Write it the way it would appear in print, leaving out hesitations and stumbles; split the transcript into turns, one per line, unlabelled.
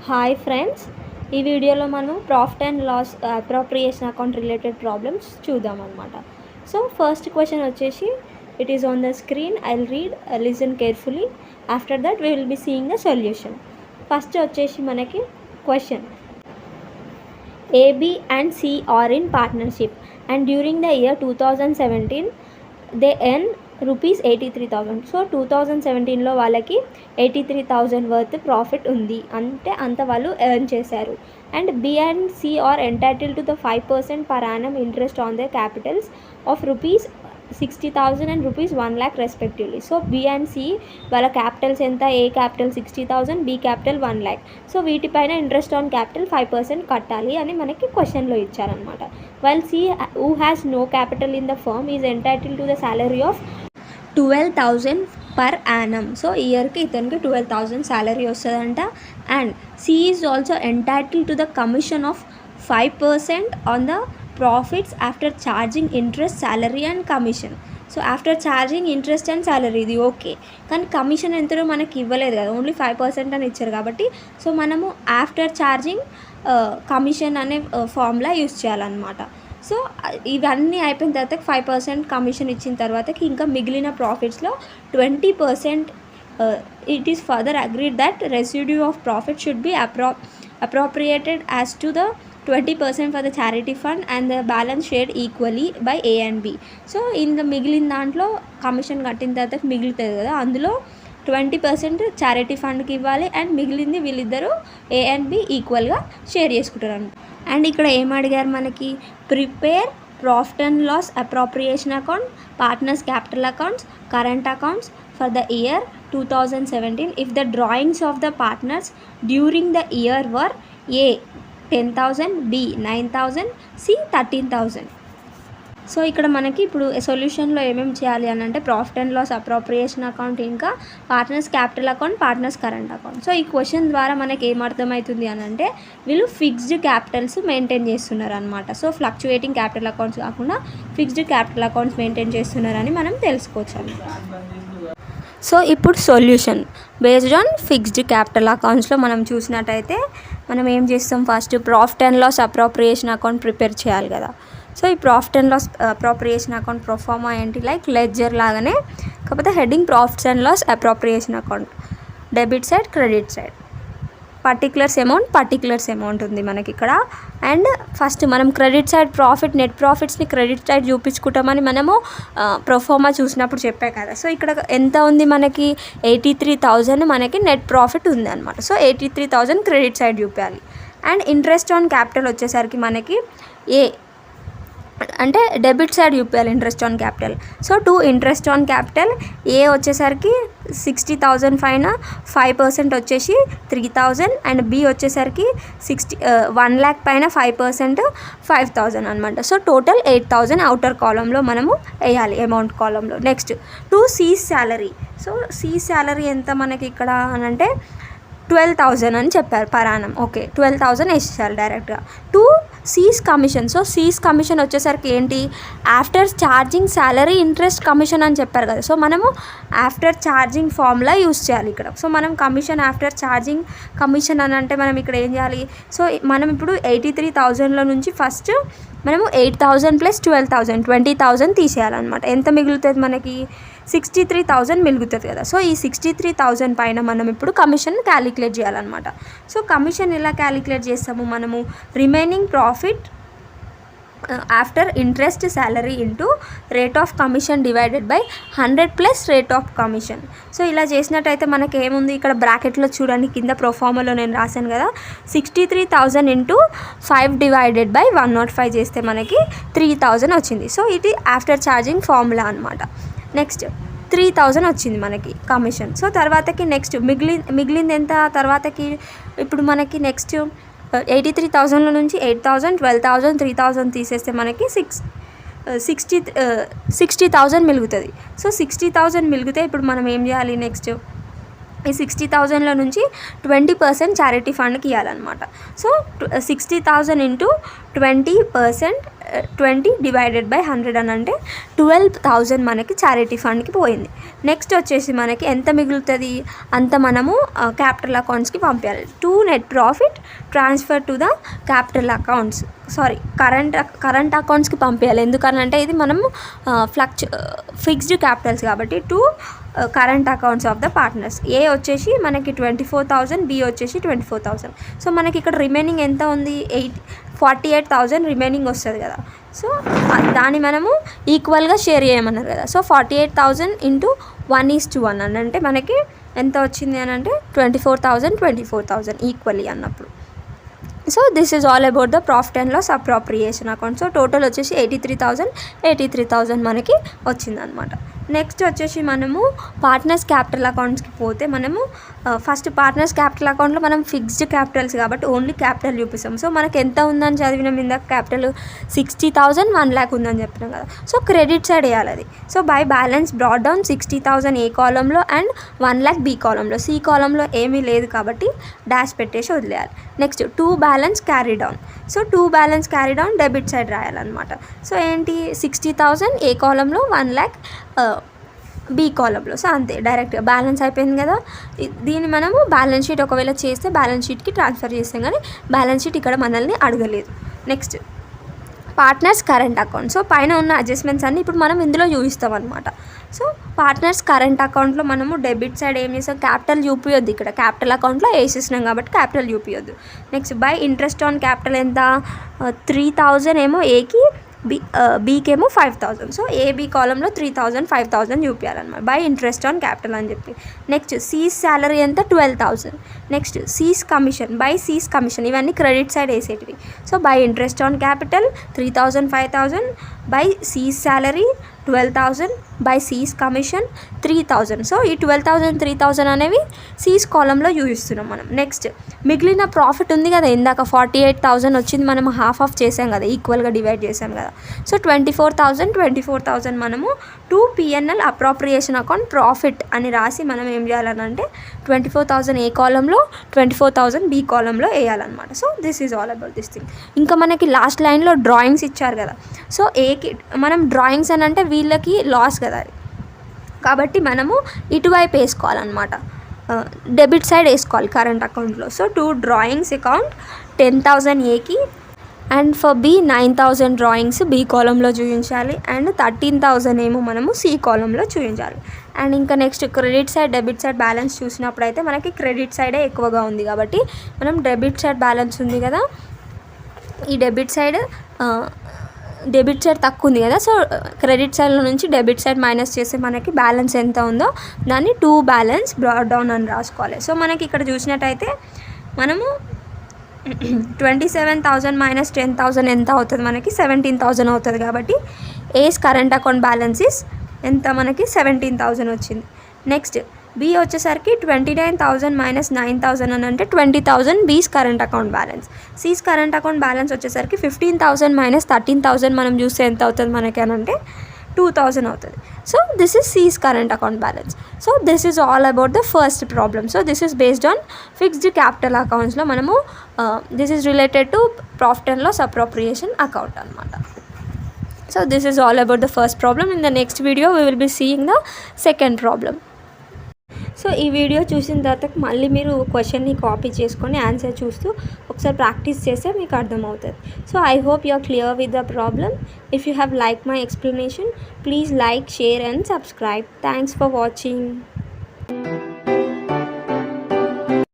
Hi friends, ఈ వీడియోలో మనం profit and loss appropriation account related problems చూద్దాం అనమాట. సో ఫస్ట్ క్వశ్చన్ వచ్చేసి it is on the screen. I will read, listen carefully. After that we will be seeing the solution. First వచ్చేసి మనకి question, A B and C are in partnership and during the year 2017 they earn rupees 83,000. So 2017లో వాళ్ళకి 83,000 worth profit ఉంది, అంటే అంత వాళ్ళు earn చేశారు. And B and C are entitle to the 5% per annum interest on the capitals of rupees 60,000 and rupees 1 lakh respectively. So B and C వాళ్ళ capitals ఎంత? A capital 60,000, B capital 1 lakh. So వీటిపైన interest on capital 5% కట్టాలి అని మనకి క్వశ్చన్లో ఇచ్చారనమాట. While C who has no capital in the firm is entitle to the salary of 12,000 per Yanam. So ఇయర్కి ఇతనికి 12,000 శాలరీ వస్తుందంట. And C is also entitle to the commission of 5% on the profits after charging interest, salary and commission. So after charging interest and salary ఇది okay, కానీ commission ఎంతనో మనకి ఇవ్వలేదు కదా, only 5% అని ఇచ్చారు కాబట్టి సో మనము ఆఫ్టర్ ఛార్జింగ్ కమిషన్ అనే ఫార్ములా యూస్ చేయాలన్నమాట. సో ఇవన్నీ అయిపోయిన తర్వాత 5% కమిషన్ ఇచ్చిన తర్వాతకి ఇంకా మిగిలిన ప్రాఫిట్స్లో 20% it is further agreed that residue of profit should be appropriated as to the 20% for the charity fund and the balance shared equally by A and B. So ఇందులో మిగిలిన దాంట్లో కమిషన్ కట్టిన తర్వాత మిగులుతుంది కదా, అందులో 20% చారిటీ ఫండ్కి ఇవ్వాలి అండ్ మిగిలింది వీళ్ళిద్దరూ ఏ అండ్ బి ఈక్వల్గా షేర్ చేసుకుంటారు అన్నమాట. అండ్ ఇక్కడ ఏం అడిగారు మనకి, prepare profit and loss appropriation account, partners capital accounts, current accounts for the year 2017 if the drawings of the partners during the year were A 10,000, B 9,000, C 13,000. So ఇక్కడ మనకి ఇప్పుడు సొల్యూషన్లో ఏమేమి చేయాలి అని అంటే profit and loss appropriation account, ఇంకా partners capital account, partners current account. So ఈ క్వశ్చన్ ద్వారా మనకి ఏమర్థమవుతుంది అని అంటే వీళ్ళు ఫిక్స్డ్ క్యాపిటల్స్ మెయింటైన్ చేస్తున్నారు అనమాట. సో ఫ్లక్చుయేటింగ్ క్యాపిటల్ అకౌంట్స్ కాకుండా ఫిక్స్డ్ క్యాపిటల్ అకౌంట్స్ మెయింటైన్ చేస్తున్నారని మనం తెలుసుకోవచ్చు అన్నమాట. సో ఇప్పుడు solution based on fixed capital అకౌంట్స్లో మనం చూసినట్టయితే మనం ఏం చేస్తాం, first profit and loss appropriation account prepare చేయాలి కదా. సో ఈ profit and loss appropriation account proforma ఏంటి, లైక్ లెడ్జర్ లాగానే, కాకపోతే heading profits and loss appropriation account, debit side credit side, particulars amount ఉంది మనకి ఇక్కడ. అండ్ ఫస్ట్ మనం క్రెడిట్ సైడ్ ప్రాఫిట్, నెట్ ప్రాఫిట్స్ని క్రెడిట్ సైడ్ చూపించుకుంటామని మనము ప్రొఫార్మా చూసినప్పుడు చెప్పాం కదా. సో ఇక్కడ ఎంత ఉంది మనకి, 83,000 మనకి నెట్ ప్రాఫిట్ ఉంది అనమాట. సో 83,000 క్రెడిట్ సైడ్ చూపించాలి. అండ్ ఇంట్రెస్ట్ ఆన్ క్యాపిటల్ వచ్చేసరికి మనకి ఏ అంటే డెబిట్ సైడ్ చూపించాలి interest on capital. So interest on capital ఏ వచ్చేసరికి 60,000 పైన 5% వచ్చేసి 3,000 అండ్ బి వచ్చేసరికి 1 lakh పైన 5% 5,000 అనమాట. సో టోటల్ 8,000 అవుటర్ కాలంలో మనము వేయాలి అమౌంట్ కాలంలో. Next C salary. So C salary ఎంత మనకి ఇక్కడ అని అంటే 12,000 అని చెప్పారు పర్ యానం. ఓకే, 12,000 వేసేయాలి డైరెక్ట్గా. C's commission. So C's commission వచ్చేసరికి ఏంటి, after charging salary interest commission అని చెప్పారు కదా. సో మనము ఆఫ్టర్ ఛార్జింగ్ ఫార్ములా యూస్ చేయాలి ఇక్కడ. సో మనం కమిషన్ ఆఫ్టర్ ఛార్జింగ్ కమిషన్ అని అంటే మనం ఇక్కడ ఏం చేయాలి, సో మనం ఇప్పుడు 83,000లో నుంచి ఫస్ట్ మనము 8,000 ప్లస్ 12,000 20,000 తీసేయాలన్నమాట. ఎంత మిగులుతుంది మనకి, 63,000 మిగులుతుంది కదా. సో ఈ 63,000 పైన మనం ఇప్పుడు కమిషన్ క్యాలిక్యులేట్ చేయాలన్నమాట. సో కమిషన్ ఎలా క్యాలిక్యులేట్ చేస్తాము, మనము remaining profit after interest salary into rate of commission divided by 100 plus rate of commission. So ఇలా చేసినట్టయితే మనకి ఏముంది ఇక్కడ బ్రాకెట్లో చూడండి, కింద ప్రొఫార్మాలో నేను రాశాను కదా, 63,000 ఇంటూ 5 డివైడెడ్ బై 105 చేస్తే మనకి 3,000 వచ్చింది. సో ఇది ఆఫ్టర్ ఛార్జింగ్ ఫార్ములా అనమాట. నెక్స్ట్ 3,000 వచ్చింది మనకి కమిషన్. సో తర్వాతకి నెక్స్ట్ మిగిలింది ఎంత తర్వాతకి, ఇప్పుడు మనకి నెక్స్ట్ 83,000లో నుంచి 8,000 12,000 3,000 తీసేస్తే మనకి 60,000 మిగులుతుంది. సో 60,000 మిగిలితే ఇప్పుడు మనం ఏం చేయాలి, నెక్స్ట్ ఈ 60,000లో నుంచి 20% చారిటీ ఫండ్కి ఇవ్వాలన్నమాట. సో 60,000 ఇంటూ 20% 20 డివైడెడ్ బై 100 అని అంటే 12,000 మనకి చారిటీ ఫండ్కి పోయింది. నెక్స్ట్ వచ్చేసి మనకి ఎంత మిగులుతుంది అంత మనము క్యాపిటల్ అకౌంట్స్కి పంపించాలి. To net profit transfer to the capital accounts, current అకౌంట్స్కి పంపించాలి. ఎందుకనంటే ఇది మనము ఫిక్స్డ్ క్యాపిటల్స్ కాబట్టి to current accounts of the partners. A వచ్చేసి మనకి 24,000, బి వచ్చేసి 24,000. సో మనకి ఇక్కడ రిమైనింగ్ ఎంత ఉంది, 48,000 రిమైనింగ్ వస్తుంది కదా. సో దాన్ని మనము ఈక్వల్గా షేర్ చేయమన్నారు కదా. సో 48,000 ఇంటూ 1:1 అని అంటే మనకి ఎంత వచ్చింది అని అంటే 24,000 ఈక్వల్లీ అన్నప్పుడు. So this is all about the profit and loss appropriation account. So total వచ్చేసి 83,000 మనకి వచ్చిందనమాట. నెక్స్ట్ వచ్చేసి మనము పార్ట్నర్స్ క్యాపిటల్ అకౌంట్స్కి పోతే మనము ఫస్ట్ పార్ట్నర్స్ క్యాపిటల్ అకౌంట్లో మనం ఫిక్స్డ్ క్యాపిటల్స్ కాబట్టి ఓన్లీ క్యాపిటల్ చూపిస్తాం. సో మనకి ఎంత ఉందని చదివినాం ఇందాక, క్యాపిటల్ 60,000 1 lakh ఉందని చెప్పినాం కదా. సో క్రెడిట్ సైడ్ వేయాలి అది. So by balance brought down 60,000 A కాలంలో అండ్ 1 lakh బి కాలంలో. సి కాలంలో ఏమీ లేదు కాబట్టి డాష్ పెట్టేసి వదిలేయాలి. Next 2 balance carry down. So 2 balance carry down debit side రాయాలన్నమాట. సో ఏంటి 60,000 ఏ కాలంలో, 1 lakh బి కాలంలో. సో అంతే, డైరెక్ట్గా బ్యాలెన్స్ అయిపోయింది కదా. దీన్ని మనము బ్యాలెన్స్ షీట్ ఒకవేళ చేస్తే బ్యాలెన్స్ షీట్కి ట్రాన్స్ఫర్ చేస్తాం, కానీ బ్యాలెన్స్ షీట్ ఇక్కడ మనల్ని అడగలేదు. Next partners current account. So పైన ఉన్న అడ్జస్ట్మెంట్స్ అన్నీ ఇప్పుడు మనం ఇందులో చూపిస్తాం అనమాట. సో పార్ట్నర్స్ కరెంట్ అకౌంట్లో మనము డెబిట్ సైడ్ ఏం చేస్తాం, క్యాపిటల్ చూపించొద్దు. ఇక్కడ క్యాపిటల్ అకౌంట్లో వేసేసినాం కాబట్టి క్యాపిటల్ చూపించొద్దు. Next by interest on capital ఎంత, 3,000 ఏమో ఏకి, బీకేమో 5,000. సో ఏబీ కాలంలో 3,000 5,000 చూపించాలన్నమాట బై ఇంట్రెస్ట్ ఆన్ క్యాపిటల్ అని చెప్పి. నెక్స్ట్ సీస్ శాలరీ ఎంత, 12,000. Next C's commission, by C's commission, ఇవన్నీ క్రెడిట్ సైడ్ వేసేటివి. So by interest on capital 3,000 5,000, by C's salary 12,000, by C's commission 3,000. So ఈ 12,000 3,000 అనేవి సీస్ కాలంలో చూపిస్తున్నాం మనం. నెక్స్ట్ మిగిలిన ప్రాఫిట్ ఉంది కదా, ఇందాక 48,000 వచ్చింది, మనం హాఫ్ ఆఫ్ చేసాం కదా, ఈక్వల్గా డివైడ్ చేసాం కదా. సో 24,000 మనము 2 P&L అప్రోప్రియేషన్ అకౌంట్ ప్రాఫిట్ అని రాసి మనం ఏం చేయాలనంటే 24,000 ఏ కాలంలో, 24,000 బి కాలంలో వేయాలన్నమాట. So this is all about this thing. ఇంకా మనకి లాస్ట్ లైన్లో డ్రాయింగ్స్ ఇచ్చారు కదా. సో ఏకి మనం డ్రాయింగ్స్ అని అంటే వీళ్ళకి లాస్ కదా అది, కాబట్టి మనము ఇటువైపు వేసుకోవాలన్నమాట, డెబిట్ సైడ్ వేసుకోవాలి కరెంట్ అకౌంట్లో. సో 2 డ్రాయింగ్స్ అకౌంట్ 10,000 ఏకి and for B 9,000 drawings B కాలంలో చూపించాలి అండ్ 13,000 ఏమో మనము సి కాలంలో చూపించాలి. అండ్ ఇంకా next credit side debit side balance చూసినప్పుడు అయితే మనకి క్రెడిట్ సైడే ఎక్కువగా ఉంది కాబట్టి మనం డెబిట్ సైడ్ బ్యాలెన్స్ ఉంది కదా, ఈ డెబిట్ సైడ్ తక్కువ ఉంది కదా. సో క్రెడిట్ సైడ్లో నుంచి డెబిట్ సైడ్ మైనస్ చేస్తే మనకి బ్యాలెన్స్ ఎంత ఉందో దాన్ని 2 బ్యాలెన్స్ బ్రాడ్ డౌన్ అని రాసుకోవాలి. సో మనకి ఇక్కడ చూసినట్టయితే మనము 27,000 మైనస్ 10,000 ఎంత అవుతుంది, మనకి 17,000 అవుతుంది. కాబట్టి ఏస్ కరెంట్ అకౌంట్ బ్యాలెన్స్ ఇస్ ఎంత, మనకి 17,000 వచ్చింది. నెక్స్ట్ బి వచ్చేసరికి 29,000 మైనస్ 9,000 అని అంటే 20,000 B's current account balance. C's current account balance వచ్చేసరికి 15,000 మైనస్ 13,000 మనం చూస్తే ఎంత అవుతుంది మనకి అని అంటే 2,000 అవుతుంది. So this is C's current account balance. So this is all about the first problem. So this is based on fixed capital అకౌంట్స్లో మనము this is related to profit and loss appropriation account అనమాట. So this is all about the first problem. In the next video we will be seeing the second problem. So ఈ video చూసిన తర్వాత మళ్ళీ మీరు క్వశ్చన్ని copy చేసుకొని answer చూస్తూ ఒకసారి ప్రాక్టీస్ చేస్తే మీకు అర్థమవుతుంది. So I hope you are clear with the problem. If you have like my explanation, please like, share and subscribe. Thanks for watching.